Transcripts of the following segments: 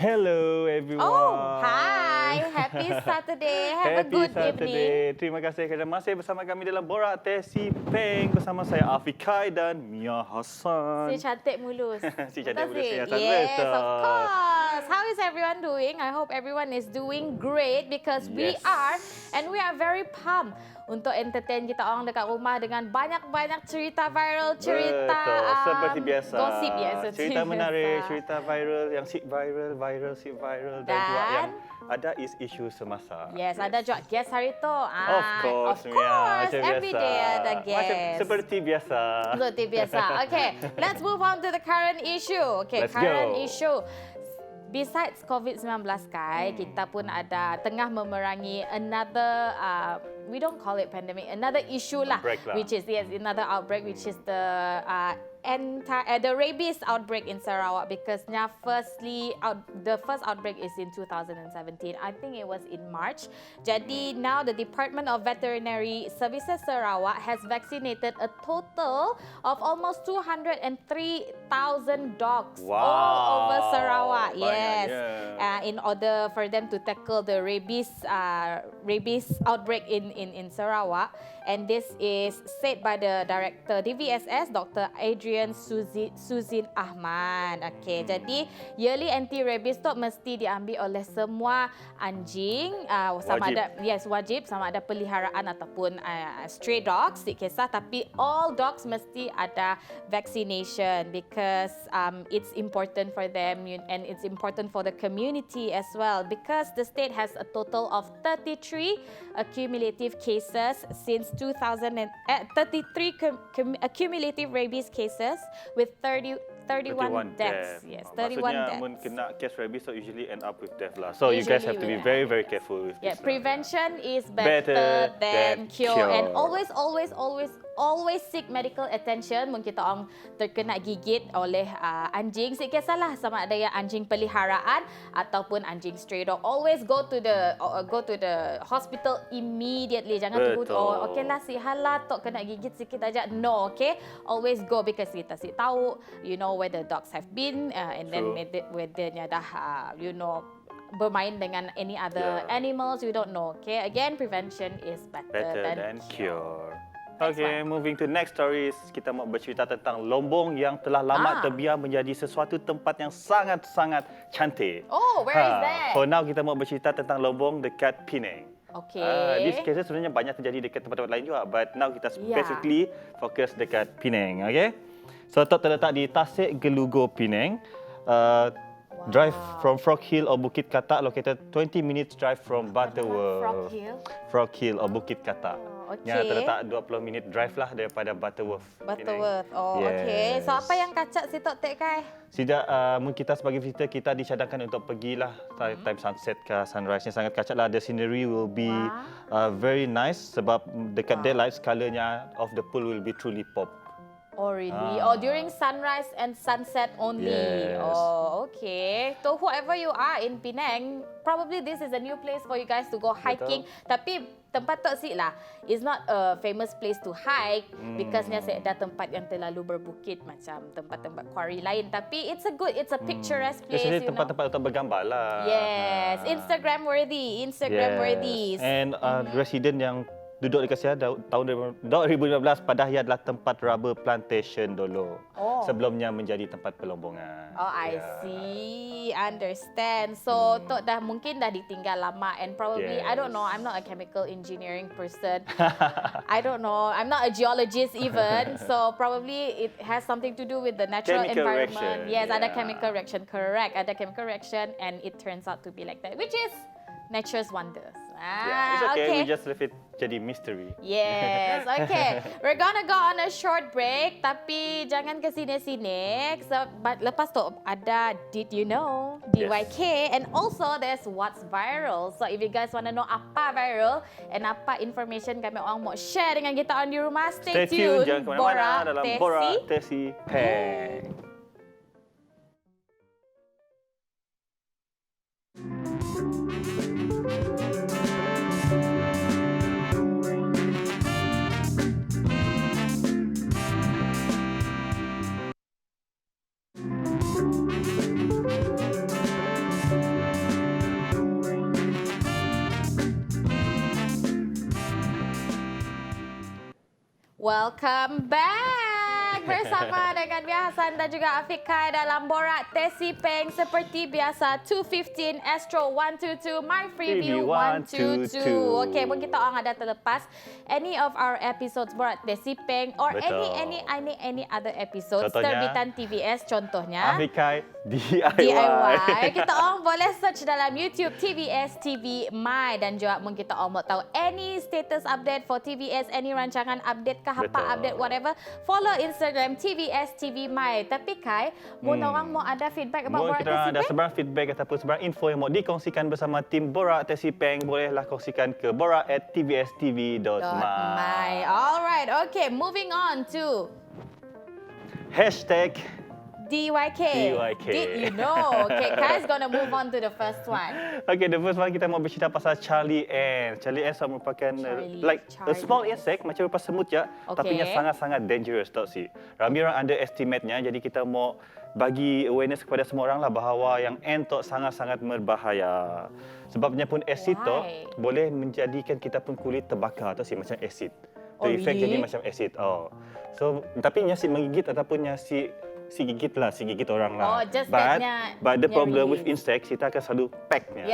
Hello everyone. Oh, hi. Happy Saturday. Have a good evening. Terima kasih kerana masih bersama kami dalam Borak Teh C Peng bersama saya Afikai dan Mia Hassan. Si cantik mulus. Si cantik mulus Mia Hassan. Yes, of course. How is everyone doing? I hope everyone is doing great because we are very pumped untuk entertain kita orang dekat rumah dengan banyak-banyak cerita viral, cerita seperti biasa. Gosip ya, cerita menarik, cerita viral yang viral dan juga yang ada isu semasa. Yes, ada juga guest hari tu. Of course, every day ada guest. Seperti biasa. Seperti biasa. Okay, let's move on to the current issue. Okay, current issue. Besides COVID-19, kita pun ada tengah memerangi another, we don't call it pandemic, another issue lah, which is another outbreak, which is the rabies outbreak in Sarawak, because the first outbreak is in 2017. I think it was in March. Jadi now the Department of Veterinary Services Sarawak has vaccinated a total of almost 203,000 dogs all over Sarawak. Yes, in order for them to tackle the rabies outbreak in Sarawak. And this is said by the Director DVSS, Dr. Adrian Suzin Ahmad. Okay, jadi yearly anti-rabies tu mesti diambil oleh semua anjing, wajib, sama ada peliharaan ataupun stray dogs, tak kisah, tapi all dogs mesti ada vaccination because it's important for them and it's important for the community as well, because the state has a total of 33 accumulative cases since 33 accumulative rabies cases with 31 deaths. Yes, 31 deaths. Maksudnya, when kena case rabies, so usually end up with death lah. So you guys have to be very, very careful with this. Prevention is better than cure. And always seek medical attention when kita orang terkena gigit oleh anjing. Tak kisahlah sama ada yang anjing peliharaan ataupun anjing stray dog. Always go to the hospital immediately. Jangan tunggu okeylah sihalah tok kena gigit sikit aja. No, okay? Always go because kita tahu where the dogs have been and then whether dah bermain dengan any other animals, you don't know. Okay, again, prevention is better than cure. Okay, moving to next stories, kita mau bercerita tentang Lombong yang telah lama terbiar menjadi sesuatu tempat yang sangat-sangat cantik. Oh, where is that? For now, kita mau bercerita tentang Lombong dekat Penang. Okay. This case sebenarnya banyak terjadi dekat tempat-tempat lain juga, but now kita specifically fokus dekat Penang. Okay, so terletak di Tasik Gelugur, Penang. Drive from Frog Hill or Bukit Katak, located 20 minutes drive from Butterworth. Frog Hill or Bukit Katak. Yang terletak 20 minit drive lah daripada Butterworth. Okay. So apa yang kacak si Tok Tek Kai? Kita sebagai visitor, kita dicadangkan untuk pergilah time sunset ke sunrise-nya sangat kacak lah. The scenery will be very nice sebab dekat daylight, colornya of the pool will be truly pop. Oh, really? During sunrise and sunset only? Yes. Oh, okay. So, whoever you are in Penang, probably this is a new place for you guys to go hiking. Tapi, tempat Tok Sik lah, is not a famous place to hike because nya ada tempat yang terlalu berbukit macam tempat-tempat quarry lain. Tapi, it's a picturesque place, tempat-tempat untuk bergambar lah. Yes. Instagram worthy. And resident yang duduk dekat sini tahun 2015 padahal adalah tempat rubber plantation dulu. Sebelumnya menjadi tempat pelombongan. Oh, I see. Understand. So, Tok mungkin dah ditinggal lama and probably, I don't know, I'm not a chemical engineering person. I don't know. I'm not a geologist even. So, probably it has something to do with the natural environment. Yes, ada chemical reaction. Correct. Ada chemical reaction and it turns out to be like that, which is nature's wonders. It's okay. We just leave it jadi mystery. Yes, okay. We're gonna go on a short break, tapi jangan ke sini-sini. Lepas tu ada Did You Know, DYK, and also there's What's Viral. So if you guys want to know apa viral and apa information kami orang mau share dengan kita orang di rumah, stay tuned. Jangan ke mana-mana dalam Borak Teh C Peng. Welcome back bersama dengan Mia Hassan dan juga Afiqah dalam Borak Teh C Peng seperti biasa 215 Astro 122 myFreeview 122. Okey, mungkin kita orang ada terlepas any of our episodes Borak Teh C Peng or any other episodes terbitan TVS contohnya Afiqah DIY. Kita orang boleh search dalam YouTube TVS TV My dan juga mungkin kita orang mau tahu any status update for TVS, any rancangan update apa update whatever, follow Instagram TVS TV My. Tapi Kai, orang mau ada feedback about Borak Teh C Peng? Kita ada sebarang feedback ataupun sebarang info yang mau dikongsikan bersama tim Borak Teh C Peng, bolehlah kongsikan ke borak@tvstv.my. Alright, okay, moving on to hashtag DYK. Did you know? Okay, Kai's gonna move on to the first one. Okay, the first one kita mau bercerita pasal Charlie Ants. Charlie Ants merupakan a small insect, macam rupa semut je, tapi nya sangat-sangat dangerous tau si. Ramai orang underestimate-nya, jadi kita mau bagi awareness kepada semua orang lah bahawa yang ant tu sangat-sangat berbahaya. Sebabnya pun asid tu boleh menjadikan kita pun kulit terbakar tau si, macam asid. Efek jadi macam asid. So, tapi nya si menggigit ataupun nya si gigit orang lah. But the problem with insects, kita akan selalu packnya.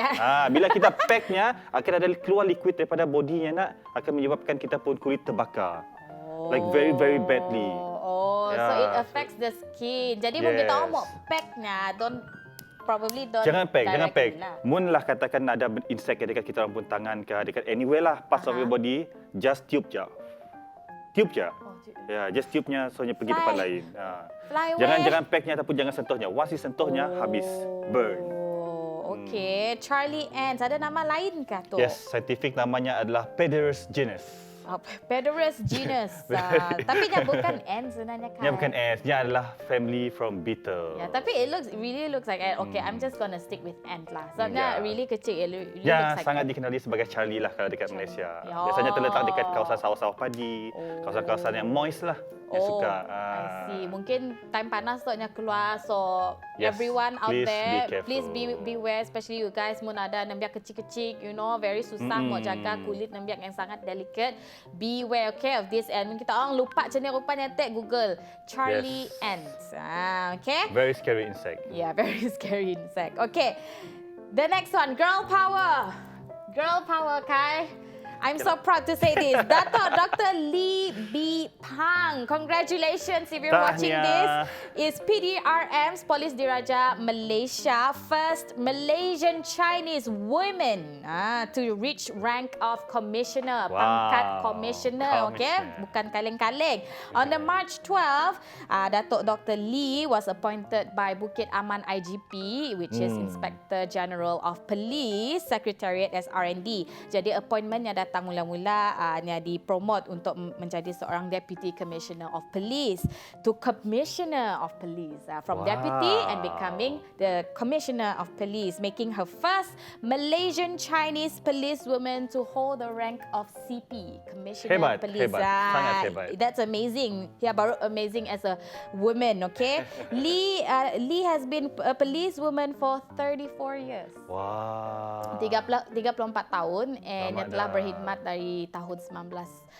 Bila kita packnya, akan ada keluar liquid daripada bodinya nak, akan menyebabkan kita pun kulit terbakar. Like very, very badly. So it affects the skin. Jadi mungkin kita mau packnya, Jangan pack. Mun lah katakan ada insect dekat kita orang pun tangan ke, dekat anywhere lah, parts of your body, just tube je. Just tube-nya, soalnya pergi tempat lain. Jangan pack-nya ataupun jangan sentuhnya. Once sentuhnya, habis. Burn. Okay. Charlie Ants, ada nama lain kah tu? Yes, scientific namanya adalah Pederus genus. Pederus genus. Tapi dia bukan ant sebenarnya kan? Dia bukan ant, dia adalah family from beetle. Tapi it really looks like ant. Okay, I'm just gonna stick with ant lah. Sebabnya really kecil, really looks like sangat dikenali sebagai Charlie lah kalau dekat Malaysia. Biasanya terletak dekat kawasan sawah-sawah padi, kawasan-kawasan yang moist lah. Yang suka. I see. Mungkin time panas tu nya keluar. So everyone out there, please beware, especially you guys. Mun ada nembiak kecil-kecil, very susah mau jaga kulit nembiak yang sangat delicate. Beware, okay, of this. And kita orang lupa macam ni rupanya, take Google Charlie Ants. Okay. Very scary insect. Yeah, very scary insect. Okay. The next one, girl power. Girl power, Kai. I'm so proud to say this. Dato' Dr. Lee B. Pang. Congratulations if you're watching this. Is PDRM's Polis Diraja Malaysia first Malaysian Chinese woman to reach rank of commissioner. Pangkat commissioner, okay? Bukan kaleng-kaleng. On the March 12, Dato' Dr. Lee was appointed by Bukit Aman IGP, which is Inspector General of Police, Secretariat as R&D. Jadi appointmentnya datang mula-mula dipromot untuk menjadi seorang Deputy Commissioner of Police to Commissioner of Police. From Deputy and becoming the Commissioner of Police, making her first Malaysian Chinese police woman to hold the rank of CP, Commissioner of Police. Sangat hebat. That's amazing. Baru amazing as a woman, okay? Lee has been a police woman for 34 years. 34 tahun and dia telah berkhidmat dari tahun 1987.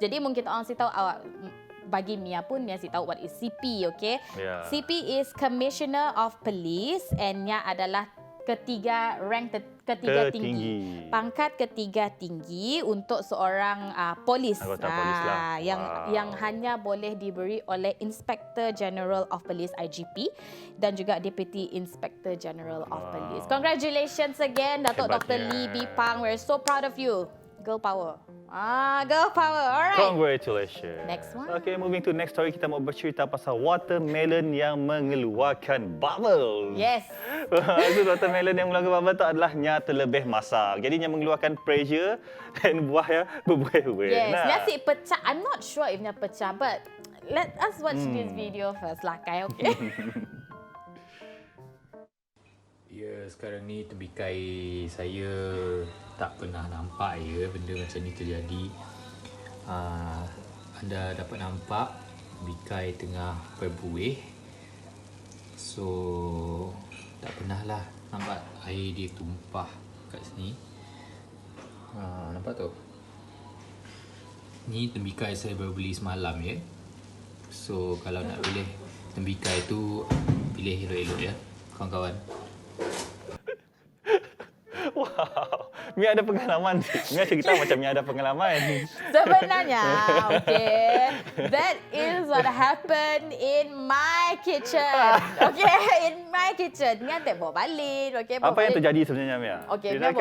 Jadi mungkin kita orang tahu bagi Mia pun Mia tahu what is CP, okay? CP is Commissioner of Police and Nya adalah rank ketiga tinggi. Pangkat ketiga tinggi untuk seorang polis. Anggota polis lah. Yang hanya boleh diberi oleh Inspector General of Police IGP dan juga Deputy Inspector General of Police. Congratulations again Dato' Dr. Lee B. Pang. We're so proud of you. Girl power. Girl power. Alright. Congratulations. Next one. Okay, moving to next story, kita mau bercerita pasal watermelon yang mengeluarkan bubble. Yes. So, watermelon yang mengeluarkan bubble tu adalah nya terlebih masak. Jadi nya mengeluarkan pressure dan buah yang berbuih-buih. Yes. Nasi pecah. I'm not sure if nya pecah, but let us watch this video first lah, Kai. Okay. Ya, sekarang ni tebikai saya tak pernah nampak benda macam ni terjadi. Anda dapat nampak tebikai tengah berbuih. So, tak pernah lah nampak air dia tumpah kat sini. Nampak tu? Ni tembikai saya baru beli semalam ya. So kalau nak pilih tembikai tu, pilih elok-elok ya kawan-kawan. Wow, Mi ada pengalaman. Mi cerita macam Mi ada pengalaman. Sebenarnya, okay, that is what happened in my kitchen. Okay, in my kitchen. Ni ada bawa balik. Okay, Apa yang terjadi sebenarnya, Mia? Okay, Mia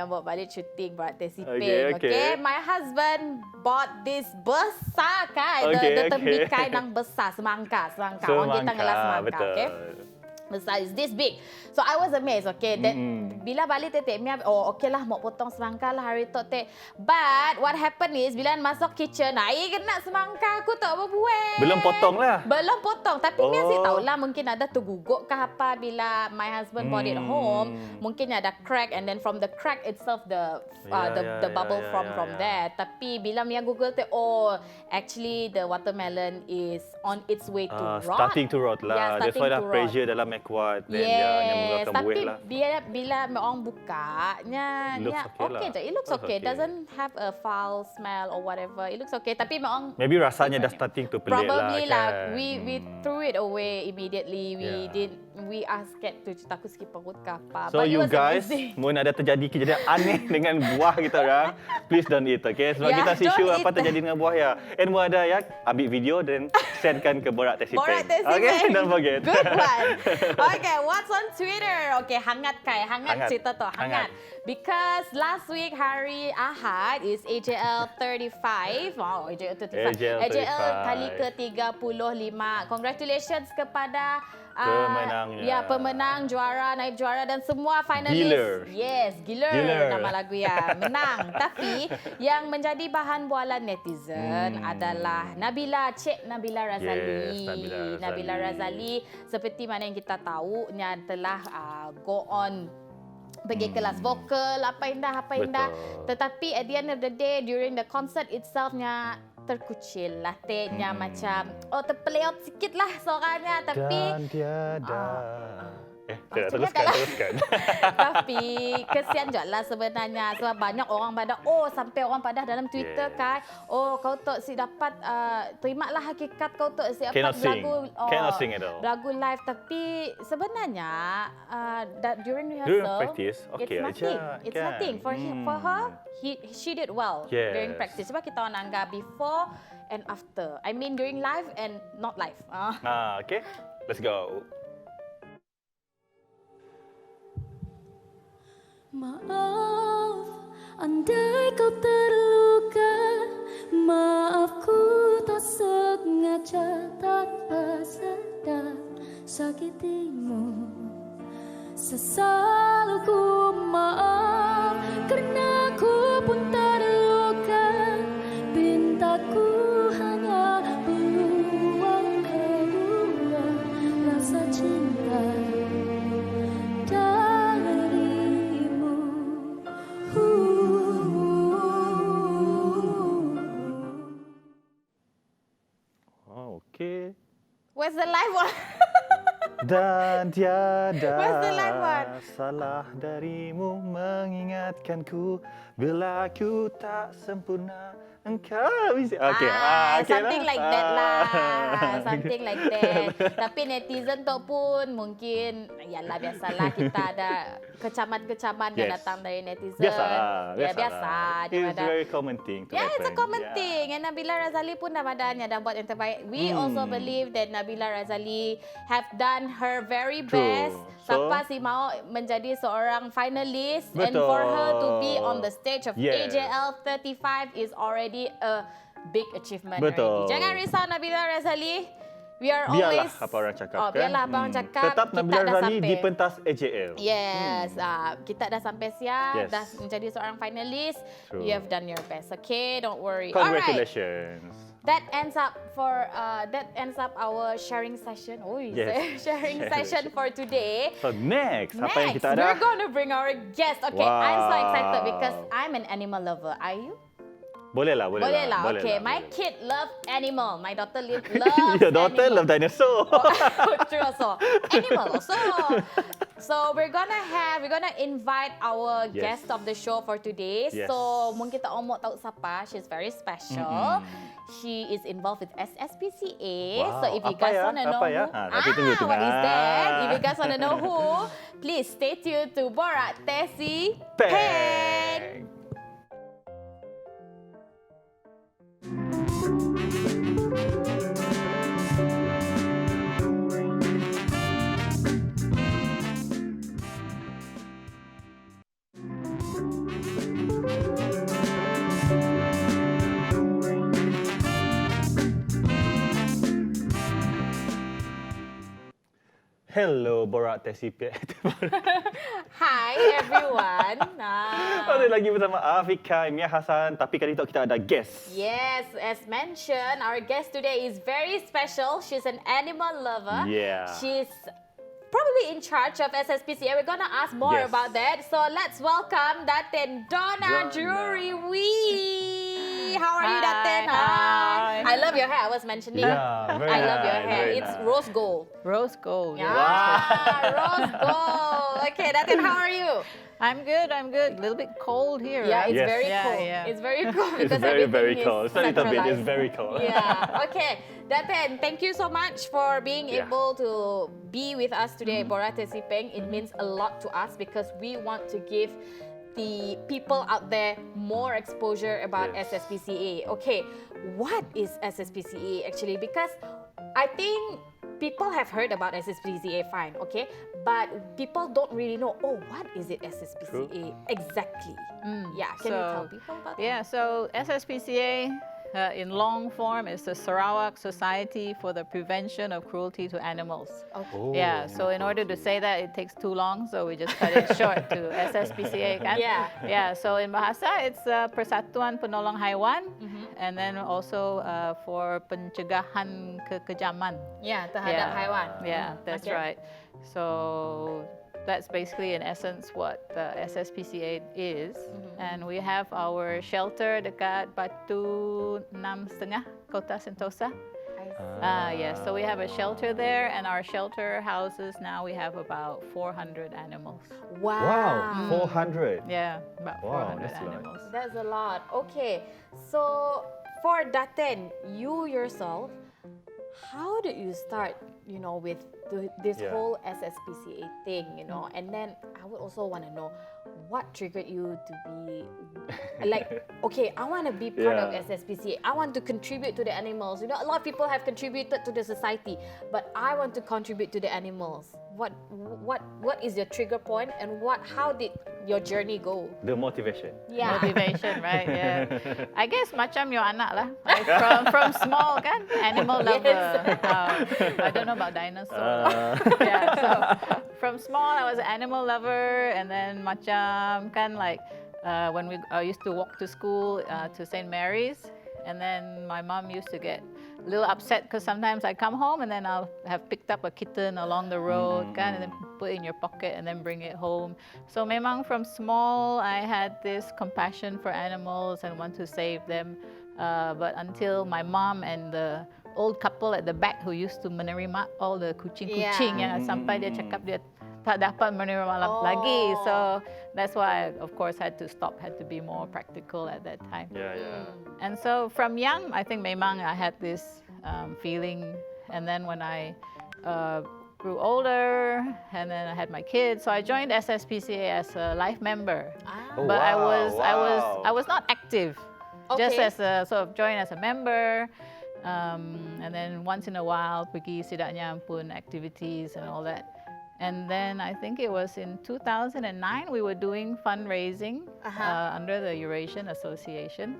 bawa balik syuting Borak Teh C Peng. Okay. Okay, my husband bought this besar kan. The tembikai nang besar, semangka. Orang kita ngelas semangka, betul. okay. Besar, is this big. So I was amazed, okay. Then bila balik tetek Mia, okay lah mau potong semangka lah hari tu tek. But what happened is bila masuk kitchen, air kena semangka aku tak berbuat. Belum potong lah. Belum potong. Tapi Mia sih tahulah mungkin ada terguguk ke apa bila my husband brought it home. Mungkin ada crack and then from the crack itself the bubble from there. Tapi bila Mia Google tu, actually the watermelon is on its way to rot. Starting to rot lah. Yeah, That's why dah pressure dalam kuat. Yes, tapi lah. bila orang buka, it looks okay. Doesn't have a foul smell or whatever. It looks okay. Tapi maybe rasanya dah starting to pelik probably lah. We threw it away immediately. We are scared to takut sikit perut ke apa. So you guys, mun ada terjadi kejadian aneh dengan buah kita orang, please don't eat, okay? Sebab kita isu apa terjadi dengan buah ya. And mun ada ya, ambil video dan sendkan ke Borak Teh C Peng. Okay, don't forget. Good one. Okay, what's on Twitter? Okay, hangat cerita tu, hangat. Because last week hari Ahad is AJL 35. Wow, AJL 35. AJL kali ke-35. Congratulations kepada pemenang, juara, naib juara dan semua finalis. Giller nama lagu ya. Menang. Tapi yang menjadi bahan bualan netizen adalah Cik Nabila Razali. Nabila Razali seperti mana yang kita tahu nya telah go on pergi kelas vokal apa indah. Tetapi at the end of the day during the concert itself nya terkucil lah tehnya macam terpeleot sikit lah suaranya tapi dan tiada teruskan. Tapi kesian je lah sebenarnya sebab banyak orang pada sampai orang pada dalam Twitter kan kau tak si dapat terimalah hakikat kau tak si dapat lagu live tapi sebenarnya during practice it's nothing for her she did well during practice sebab kita orang anggap before and after I mean during live and not live okay, let's go. Maaf, andai kau terluka. Maaf ku tak sengaja tanpa sadar sakitimu. Selalu ku maaf karena ku pun terluka. Pintaku hanya peluang kedua rasa cinta. Where's the live one? Dan tiada Where's the live one? salah darimu mengingatkanku bila ku tak sempurna engkau bisa. Something like that lah. Something like that. Tapi netizen tu pun mungkin yalah biasalah kita ada kecaman-kecaman yang datang dari netizen. Biasa. It's a very common thing to happen. It's a common thing. And Nabila Razali pun dah badannya dah buat yang terbaik. We also believe that Nabila Razali have done her very best sampai si mau menjadi seorang finalis. And for her to be on the stage of AJL 35 is already a big achievement already. Jangan risau Nabila Razali. We are always apa orang cakap kan. Biarlah apa orang cakap. Tetap Nabila Razali di pentas AJL. Yes, kita dah sampai siap, dah menjadi seorang finalis. You have done your best. Okay, don't worry. Congratulations. That ends up our sharing session. Sharing session for today. So next apa yang kita ada? We're going to bring our guest. Okay, I'm so excited because I'm an animal lover. Are you? Boleh lah. Okay, my kid love animal. My daughter loves Your daughter love dinosaur. True also. Animal also. So we're gonna invite our guest of the show for today. Yes. So mungkin kita omok tahu siapa, she's very special. She is involved with SSPCA. Wow, So if you apa guys ya? wanna know Apa ya? who, Tapi tunggu, tunggu. what is that? If you guys wanna know who, please stay tuned to Borak Teh C Peng. Hello, Borak Teh C Peng. Hi everyone. Ada lagi bersama Afika, Mia Hassan. Tapi kali ini kita ada guest. Yes, as mentioned, our guest today is very special. She's an animal lover. Yeah. She's probably in charge of SSPCA. We're gonna ask more Yes. about that. So let's welcome Datin Dona Drury Wee. How are you, Datin? Hi. I love your hair. I was mentioning. Yeah, very I love your nice, hair. very It's nice. rose gold. Rose gold. Yeah, Wow. rose gold. Okay, Datin, how are you? I'm good. A little bit cold here. Yeah, right? it's Yes. very Yeah, cool. yeah. It's very cool It's because very, everything very is cold. It's not a little bit, it's centralized. very cold. Yeah. Okay. Datin, thank you so much for being Yeah. able to be with us today at Borak Teh C Peng. It means a lot to us because we want to give the people out there more exposure about Yes. SSPCA. Okay, what is SSPCA actually? Because I think people have heard about SSPCA, fine, okay? But people don't really know, oh, what is it SSPCA exactly? Yeah, can you tell people about that? Yeah, so SSPCA in long form is the Sarawak Society for the Prevention of Cruelty to Animals. Okay. Oh, Yeah, so in order to say that, it takes too long, so we just cut it short to SSPCA. Kan? Yeah. Yeah, so in Bahasa, it's Persatuan Penolong Haiwan, and then also for pencegahan kekejaman. Yeah, terhadap haiwan. Yeah, that's Okay. right. So that's basically in essence what the SSPCA is. And we have our shelter dekat Batu 6.5, Kota Sentosa. Yes, so we have a shelter there, and our shelter houses now we have about 400 animals. Wow. Wow, 400. Yeah, about Wow, 400 that's a lot. animals. That's a lot. Okay, so for Datin, you yourself, how did you start, with this Yeah. whole SSPCA thing, And then I would also want to know what triggered you to be like, okay, I want to be part of Yeah. SSPCA. I want to contribute to the animals. A lot of people have contributed to the society, but I want to contribute to the animals. What is your trigger point, and how did your journey go? The motivation. Yeah. Motivation, right? Yeah. I guess macam your anak lah. Like from small kan, animal lover. I don't know about dinosaur. Yeah, so from small I was an animal lover, and then macam kan like when I used to walk to school to St. Mary's, and then my mom used to get a little upset because sometimes I come home and then I'll have picked up a kitten along the road kan, and then put it in your pocket and then bring it home. So memang from small I had this compassion for animals and want to save them. But until my mom and the old couple at the back who used to menerima all the kucing-kucing sampai dia cakap dia tak dapat menerima lagi. So that's why I, of course, had to stop, had to be more practical at that time. Yeah, yeah. And so from young, I think memang I had this feeling. And then when I grew older, and then I had my kids, so I joined SSPCA as a life member. Oh, But wow. I was not active. Just Okay. as a sort of join as a member, and then once in a while pergi sidaknya pun activities and all that. And then I think it was in 2009 we were doing fundraising under the Eurasian Association,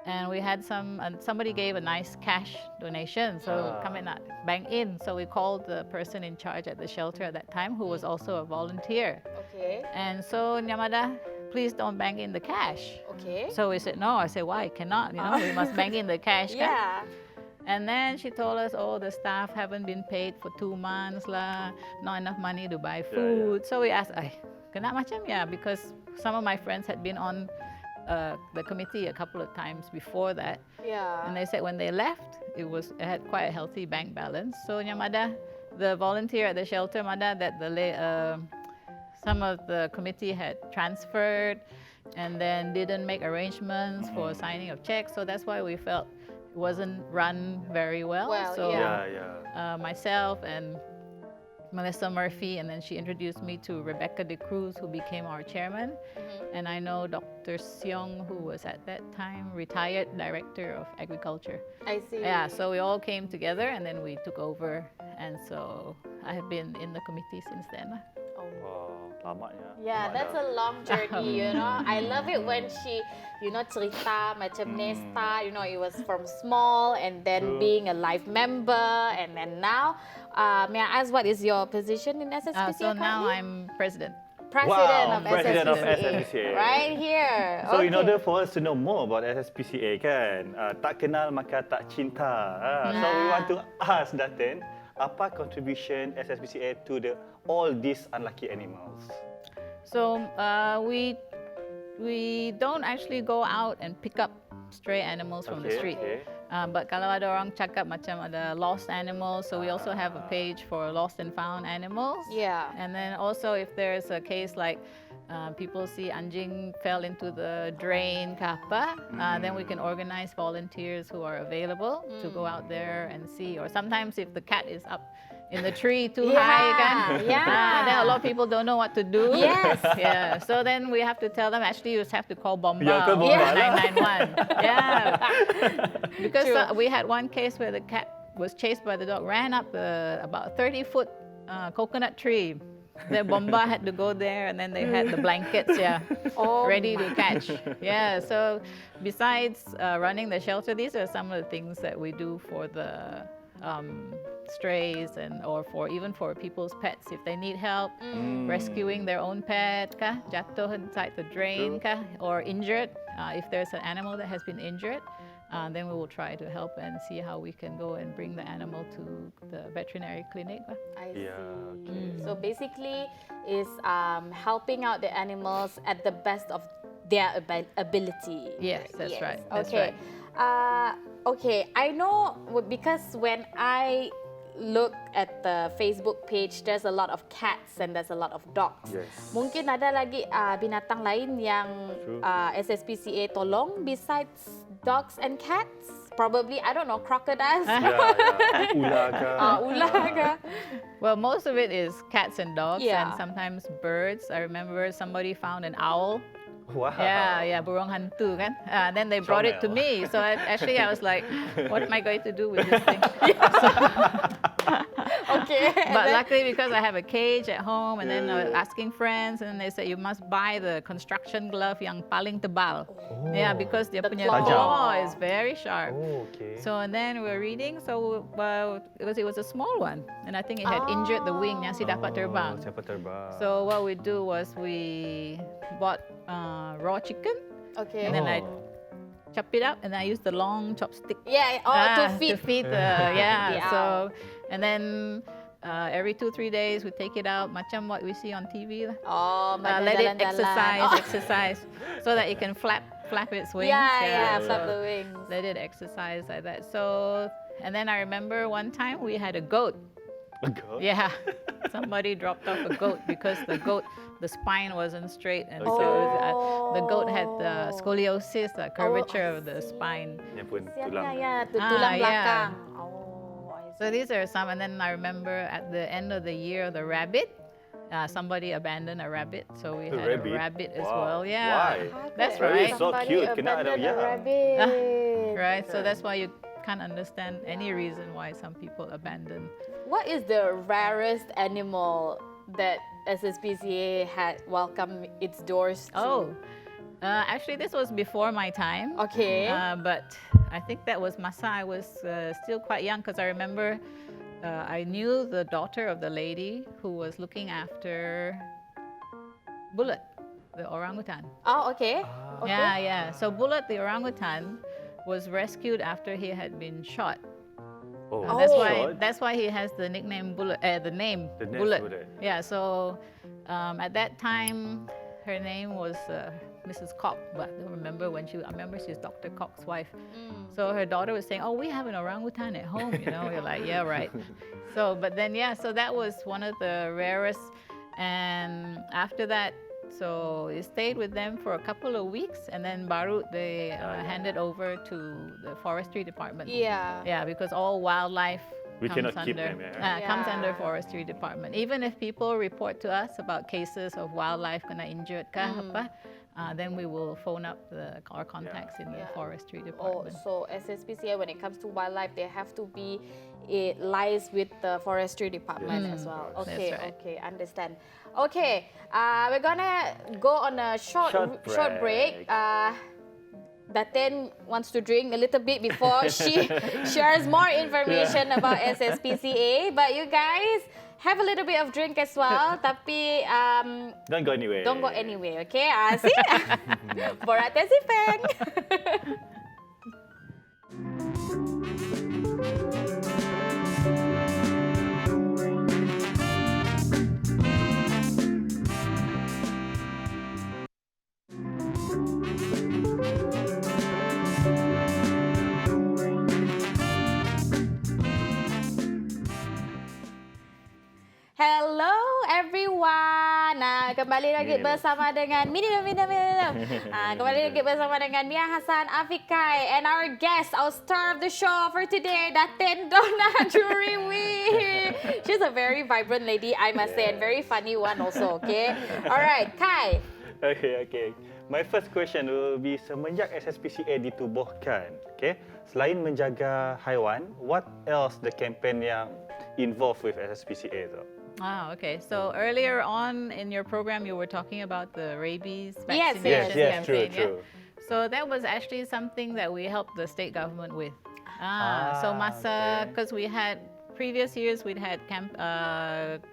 and we had somebody gave a nice cash donation, so kami nak bank in. So we called the person in charge at the shelter at that time, who was also a volunteer. Okay. And so Nyamada, please don't bank in the cash. Okay. So we said no. I said why? Cannot. We must bank in the cash. kan? Yeah. And then she told us, oh, the staff haven't been paid for 2 months lah, not enough money to buy food. So we asked, kena macam ya? Because some of my friends had been on the committee a couple of times before that. Yeah. And they said when they left, it had quite a healthy bank balance. So Nyamada, the volunteer at the shelter, Mada, that some of the committee had transferred and then didn't make arrangements for signing of checks. So that's why we felt it wasn't run very well. So myself and Melissa Murphy, and then she introduced me to Rebecca De Cruz, who became our chairman. And I know Dr. Seong, who was at that time retired director of agriculture. I see. Yeah, so we all came together and then we took over. And so I have been in the committee since then. Lamanya. Yeah, that's a long journey, you know. I love it when she, you know, cerita macam Nesta, you know, it was from small and then being a life member, and then now, may I ask what is your position in SSPCA? So now currently? I'm president. President of SSPCA. Right here. So okay. in order for us to know more about SSPCA kan, tak kenal maka tak cinta. So we want to ask Datin, apa contribution SSPCA to all these unlucky animals? So we don't actually go out and pick up stray animals from the street. But kalau ada orang cakap macam ada lost animals, so we also have a page for lost and found animals. Yeah. And then also if there's a case like people see anjing fell into the drain ke apa, then we can organize volunteers who are available to go out there and see. Or sometimes if the cat is up in the tree too high, kan? Then a lot of people don't know what to do. Yes. Yeah. So then we have to tell them, actually you just have to call Bomba Yeah, call or Bomba. 991. Yeah. Because we had one case where the cat was chased by the dog, ran up about 30-foot coconut tree. The Bomba had to go there, and then they had the blankets, ready to catch. Yeah, so besides running the shelter, these are some of the things that we do for the strays or even for people's pets if they need help, rescuing their own pet, jatuh inside the drain, or injured. If there's an animal that has been injured, then we will try to help and see how we can go and bring the animal to the veterinary clinic. I see. Okay. So basically, is helping out the animals at the best of their ability. Yes, that's right. That's okay. right. Okay, I know because when I look at the Facebook page, there's a lot of cats and there's a lot of dogs. Yes. Mungkin ada lagi binatang lain yang SSPCA tolong besides dogs and cats? Probably, I don't know, crocodiles? Ular kah? Ular kah? Well, most of it is cats and dogs, Yeah. and sometimes birds. I remember somebody found an owl. Wow. Yeah, burung hantu kan. Then they brought it to me. So I was like, what am I going to do with this thing? Okay. But luckily, because I have a cage at home, and then I was asking friends, and then they said you must buy the construction glove yang paling tebal. Yeah, because dia punya claw is very sharp. Oh, okay. So and then we were reading, so because it was a small one, and I think it had injured the wing, yang si dapat terbang. Dapat terbang. So what we do was we bought raw chicken, Okay. and then I chop it up, and I use the long chopstick. Yeah, to feed. Yeah. the So owl. and then every 2-3 days we take it out, macam what we see on TV lah. Oh, Let it jalan-jalan. exercise, so that it can flap its wings. Yeah, So flap the wings. let it exercise like that. So, and then I remember one time we had a goat. A goat? Yeah, somebody dropped off a goat because the spine wasn't straight, and so the goat had the scoliosis, the curvature of the spine. Yang pun Siapa tulang. ya, tulang yeah. belakang. Oh, I see. So these are some, and then I remember at the end of the year, the rabbit. Somebody abandoned a rabbit, so we had a rabbit as well. Yeah, Why? that's Rabbit right. is so cute. Kena ada, Abandoned a yeah. rabbit. Right, so that's why you can't understand any reason why some people abandon. What is the rarest animal that SSPCA had welcomed its doors to? Actually, this was before my time. Okay. But I think that was masa I was still quite young, because I remember I knew the daughter of the lady who was looking after Bullet, the orangutan. Oh, okay. Yeah. So Bullet, the orangutan, was rescued after he had been shot. Oh, That's why he has the nickname Bullet. The name Bullet. Yeah. So at that time, her name was Mrs. Cock, but I don't remember I remember she's Dr. Cock's wife. So her daughter was saying, "Oh, we have an orangutan at home." You're like, "Yeah, right." So, but then so that was one of the rarest And after that, so it stayed with them for a couple of weeks, and then baru they handed over to the forestry department. Yeah, because all wildlife We comes cannot keep under them, comes under forestry department. Even if people report to us about cases of wildlife kena injured kah apa, then we will phone up our contacts in the forestry department. So SSPCA, when it comes to wildlife, they have to be, it lies with the forestry department as well. Okay, That's right. okay, understand. Okay, we're gonna go on a short break. Datin wants to drink a little bit before she shares more information about SSPCA. But you guys have a little bit of drink as well. Tapi Don't go anywhere. don't go anywhere, okay? See? Borak Teh C Peng. Hello everyone. Kembali lagi bersama dengan minum. Kembali lagi bersama dengan Mia Hassan Afikai and our guest, our star of the show for today, Datin Dona Drury Wee. She's a very vibrant lady, I must say, and very funny one also. Okay. Alright, Kai. Okay. My first question will be, semenjak SSPCA ditubuhkan, okay, selain menjaga haiwan, what else the campaign yang involved with SSPCA tu? Okay. So earlier on in your program, you were talking about the rabies Yes, vaccination yes, campaign. true. So that was actually something that we helped the state government with. So masa, because we had previous years, we'd had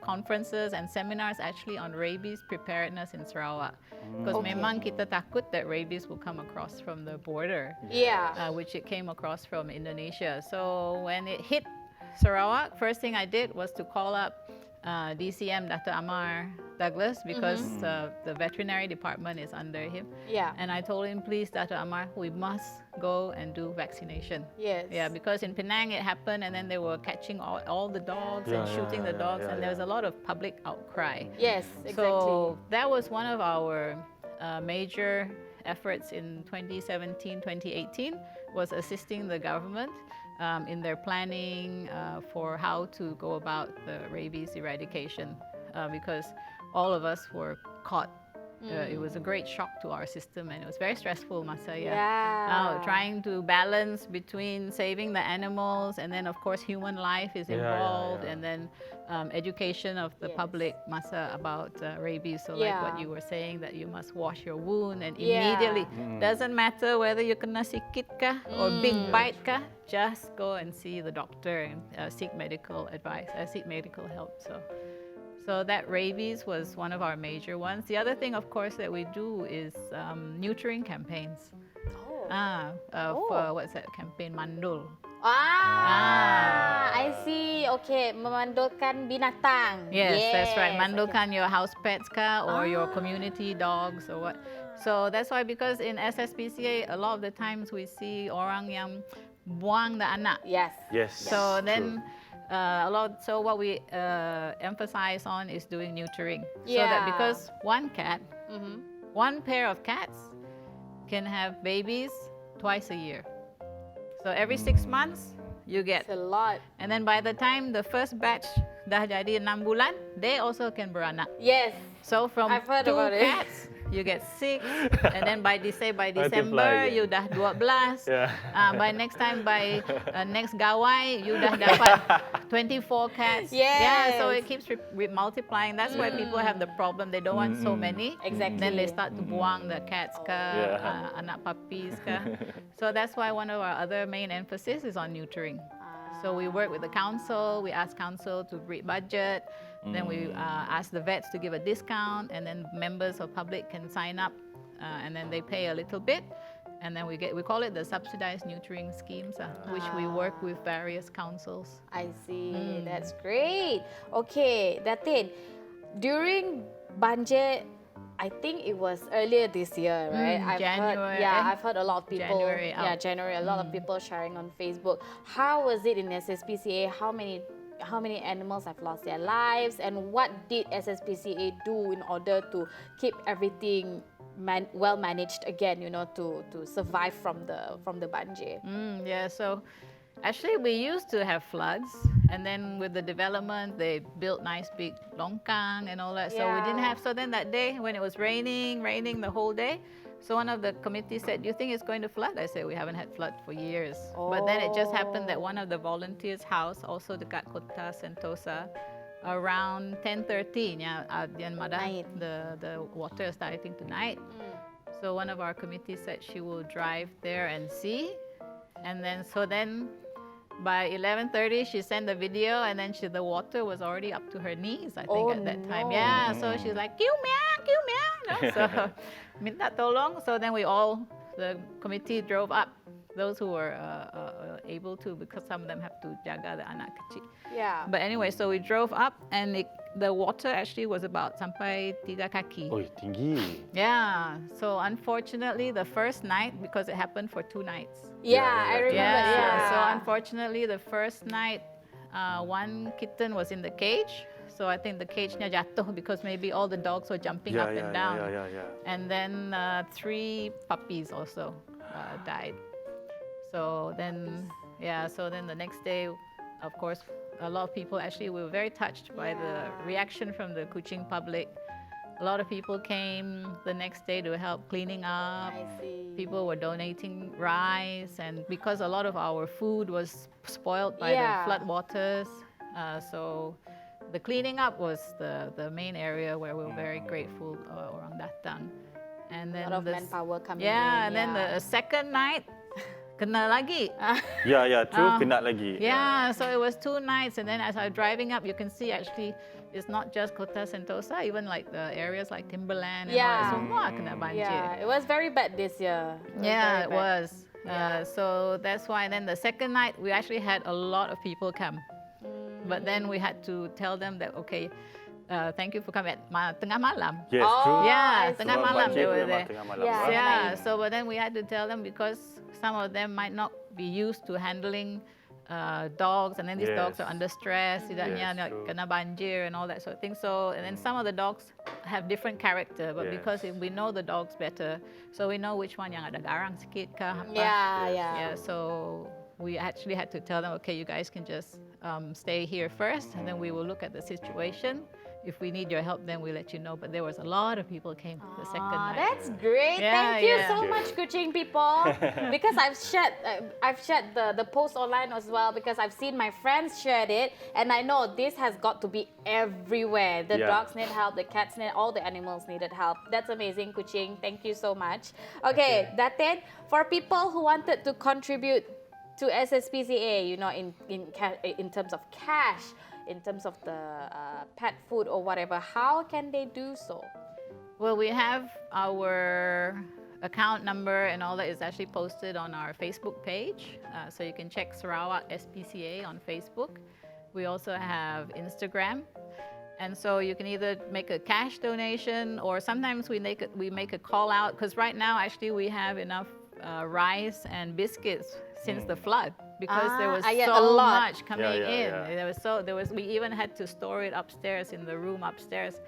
conferences and seminars actually on rabies preparedness in Sarawak. Because memang kita takut that rabies will come across from the border, which it came across from Indonesia. So when it hit Sarawak, first thing I did was to call up DCM Dr. Amar Douglas, because the veterinary department is under him. And I told him, please, Dr. Amar, we must go and do vaccination. Yeah, because in Penang it happened, and then they were catching all the dogs and shooting the dogs, and there was a lot of public outcry. Yes, exactly. So that was one of our major efforts in 2017, 2018, was assisting the government in their planning for how to go about the rabies eradication, because all of us were caught. It was a great shock to our system, and it was very stressful, trying to balance between saving the animals, and then of course human life is involved, and then education of the public about rabies. So like what you were saying, that you must wash your wound, and immediately, doesn't matter whether you kena sikit kah or big bite kah, just go and see the doctor and seek medical advice, seek medical help. So that rabies was one of our major ones. The other thing, of course, that we do is neutering campaigns. What's that campaign? Mandul. I see. Okay, memandulkan binatang. Yes, that's right. Mandulkan your house pets ka, or your community dogs or what. So that's why, because in SSPCA, a lot of the times we see orang yang buang the anak. Yes. So then so what we emphasize on is doing neutering. So that because one cat, one pair of cats can have babies twice a year. So every 6 months, you get. It's a lot. And then by the time the first batch dah jadi 6 bulan, they also can beranak. Yes. So from I've heard 2 about it. cats, you get 6, and then by December you dah 12. By next time, by next gawai, you dah dapat 24 cats. So it keeps multiplying. That's why people have the problem. They don't want so many. Exactly. Then they start to buang the cats ka, anak puppies ka. So that's why one of our other main emphasis is on neutering. So we work with the council. We ask council to breed budget. Then we ask the vets to give a discount, and then members of public can sign up, and then they pay a little bit, and then we call it the subsidized neutering schemes, which we work with various councils. I see. That's great. Okay, Datin, during banjir, I think it was earlier this year, right? January. I've heard a lot of people. January. January. A lot of people sharing on Facebook. How was it in SSPCA? How many how many animals have lost their lives, and what did SSPCA do in order to keep everything well managed again, to survive from the banjir. Yeah, so actually we used to have floods, and then with the development they built nice big longkang and all that, so we didn't have. So then that day when it was raining the whole day, so one of the committee said, do you think it's going to flood? I said, we haven't had flood for years. But then it just happened that one of the volunteers' house, also dekat Kota Sentosa, around 10:13, the water is starting to night. So one of our committee said she will drive there and see. And then by 11:30 she sent the video, and then the water was already up to her knees, I think, at that time. Yeah, so she's like, kiu meow, so minta tolong. So then the committee drove up, those who were able to, because some of them have to jaga the anak kecil. Yeah. But anyway, so we drove up, and the water actually was about sampai 3 kaki. Oh, tinggi. Yeah, so unfortunately the first night, because it happened for 2 nights. Yeah, I remember. So unfortunately the first night, one kitten was in the cage. So I think the cage-nya jatuh because maybe all the dogs were jumping up and down. And then 3 puppies also died. So then the next day, of course, a lot of people, actually, we were very touched by the reaction from the Kuching public. A lot of people came the next day to help cleaning up. I see. People were donating rice, and because a lot of our food was spoiled by the flood waters, so the cleaning up was the main area where we were very grateful orang datang. And then a lot of manpower coming in. Yeah, and then the second night, kena lagi. True, kena lagi. Yeah, so it was 2 nights, and then as I was driving up, you can see actually it's not just Kota Sentosa, even like the areas like Timberland and all that, semua kena banjir. Yeah, it was very bad this year. It was. So that's why then the second night we actually had a lot of people come. But then we had to tell them that, okay, thank you for coming at tengah malam. Yes, true. Yeah, tengah malam they were there. Yeah. So but then we had to tell them because some of them might not be used to handling dogs, and then these dogs are under stress, kena banjir and all that sort of thing. So, and then some of the dogs have different character, but because if we know the dogs better, so we know which one yang ada garang sikit kah. Yeah, so we actually had to tell them, okay, you guys can just stay here first, and then we will look at the situation. If we need your help, then we'll let you know. But there was a lot of people came the second night. That's great. Thank you so much, Kuching people. Because I've shared the post online as well, because I've seen my friends shared it, and I know this has got to be everywhere. The dogs need help, the cats need, all the animals needed help. That's amazing, Kuching. Thank you so much. Okay, Datin, for people who wanted to contribute to SSPCA, in terms of cash, in terms of the pet food or whatever, how can they do so? Well, we have our account number and all that is actually posted on our Facebook page. So you can check Sarawak SPCA on Facebook. We also have Instagram. And so you can either make a cash donation, or sometimes we make a call out, because right now actually we have enough rice and biscuits since the flood, because there was so much coming in. We even had to store it upstairs in the room upstairs.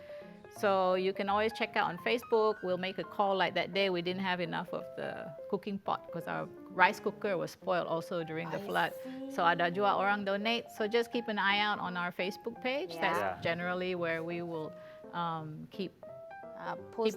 So you can always check out on Facebook. We'll make a call. Like that day, we didn't have enough of the cooking pot because our rice cooker was spoiled also during the flood. So ada jua orang donate. So just keep an eye out on our Facebook page. That's generally where we will keep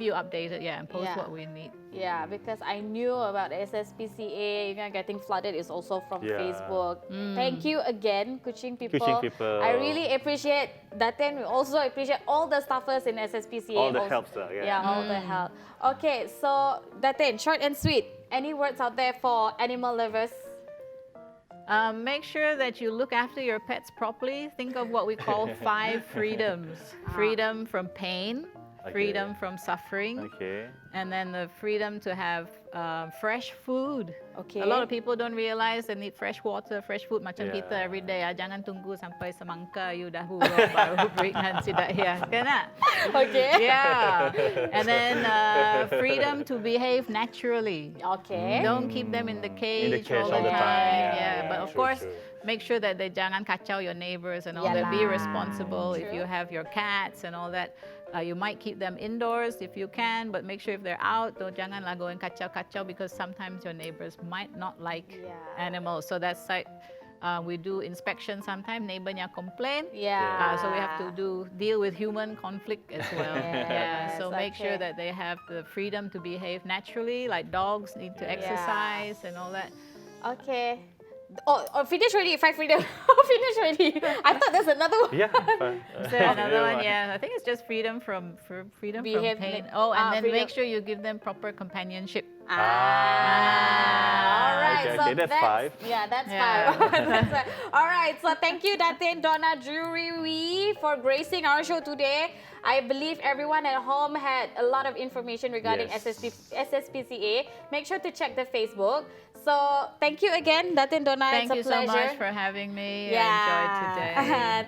you updated, and post what we need. Yeah, because I knew about SSPCA, getting flooded is also from Facebook. Thank you again, Kuching people. I really appreciate Datin. We also appreciate all the staffers in SSPCA. All the help, sir. All the help. Okay, so Datin, short and sweet. Any words out there for animal lovers? Make sure that you look after your pets properly. Think of what we call 5 freedoms. Freedom from pain. Freedom from suffering, and then the freedom to have fresh food. A lot of people don't realize they need fresh water, fresh food macam kita every day. Jangan tunggu sampai semangka you dah huruf baru berikan sidak ya, kena? And then freedom to behave naturally. Don't keep them in the cage all the time. But of course, make sure that they jangan kacau your neighbors and all that. Be Yalah. responsible. If True. you have your cats and all that, you might keep them indoors if you can, but make sure if they're out, janganlah go and kacau-kacau, because sometimes your neighbors might not like animals. So that's like, we do inspection sometimes, neighbornya complain. So we have to deal with human conflict as well. Yes, So make sure okay. that they have the freedom to behave naturally, like dogs need to exercise and all that. Okay. Oh, finish already. 5 freedom. Finish already. I thought there's another one. Yeah. So another one, I think it's just freedom from Behave pain. like- And then freedom. make sure you give them proper companionship. All right. Okay, So that's 5. Yeah, that's Yeah. 5. That's right. All right. So thank you, Datin Dona Drury Wee, for gracing our show today. I believe everyone at home had a lot of information regarding Yes. SSPCA. Make sure to check the Facebook. So thank you again, Datin Dona. Thank it's a you so pleasure. much for having me. I enjoyed today.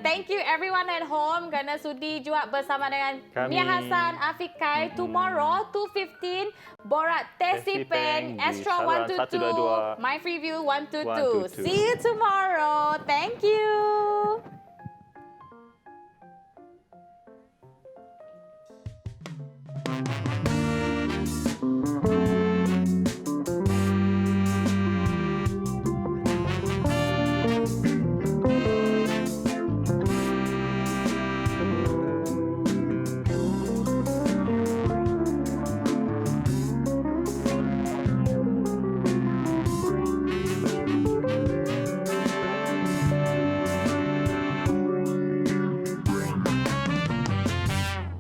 Thank you everyone at home kerana sudi juga bersama dengan Kami. Mia Hassan, Afiq Kai. Tomorrow 2:15 Borak Teh C Peng, di Astro saluran 122, 122. myFreeview 122. 122. See you tomorrow. Thank you.